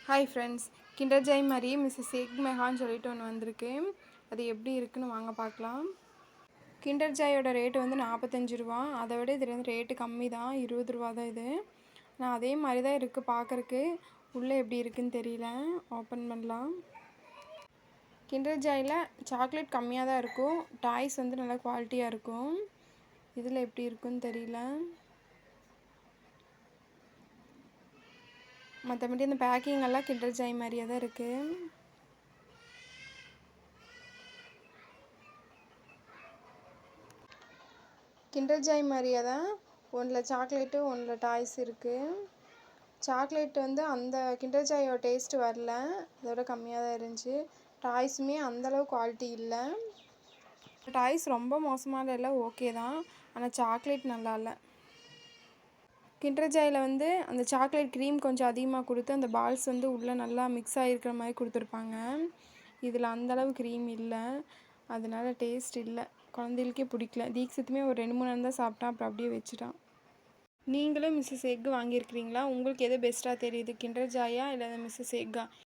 Hi friends, kinder Joy மாதிரி Mrs egg மெகான்னு சொல்லிட்டு ஒன்று வந்திருக்கு. அது எப்படி இருக்குன்னு வாங்க பார்க்கலாம். கிண்டர் ஜாயோட ரேட்டு வந்து 45 ரூபா. அதை விட இதில் வந்து ரேட்டு கம்மி தான், 20 ரூபா தான் இது. ஆனால் அதே மாதிரி தான் இருக்குது பார்க்குறக்கு. உள்ளே எப்படி இருக்குன்னு தெரியல. ஓப்பன் பண்ணலாம். கிண்டர் ஜாயில் சாக்லேட் கம்மியாக தான் இருக்கும். டாய்ஸ் வந்து நல்லா குவாலிட்டியாக இருக்கும். இதில் எப்படி இருக்குன்னு தெரியல. மற்றபடி இந்த பேக்கிங் எல்லாம் கிண்டர் ஜாய் மாதிரியே தான் இருக்குது. கிண்டர் ஜாய் மாதிரியே தான், ஒன்றில் சாக்லேட்டு ஒன்றில் டாய்ஸ் இருக்குது. சாக்லேட் வந்து அந்த கிண்டர் ஜாயோட டேஸ்ட்டு வரல, அதோட கம்மியாக தான் இருந்துச்சு. டாய்ஸுமே அந்தளவு குவாலிட்டி இல்லை. டாய்ஸ் ரொம்ப மோசமான இல்லை, ஓகே தான். ஆனால் சாக்லேட் நல்லா இல்லை. கிண்டர் ஜாயில் வந்து அந்த சாக்லேட் க்ரீம் கொஞ்சம் அதிகமாக கொடுத்து அந்த பால்ஸ் வந்து உள்ளே நல்லா மிக்ஸ் ஆகிருக்கிற மாதிரி கொடுத்துருப்பாங்க. இதில் அந்தளவு க்ரீம் இல்லை, அதனால டேஸ்ட் இல்லை. குழந்தைகளுக்கே பிடிக்கல. தீக்ஷித்துமே ஒரு 2-3 நேரம் தான் சாப்பிட்டான், அப்புறம் அப்படியே வச்சுட்டான். நீங்களும் மிஸ்ஸஸ் எக் வாங்கியிருக்கிறீங்களா? உங்களுக்கு எது பெஸ்ட்டாக தெரியுது, கிண்டர் ஜாயா இல்லை மிஸ்ஸஸ் எக்கா?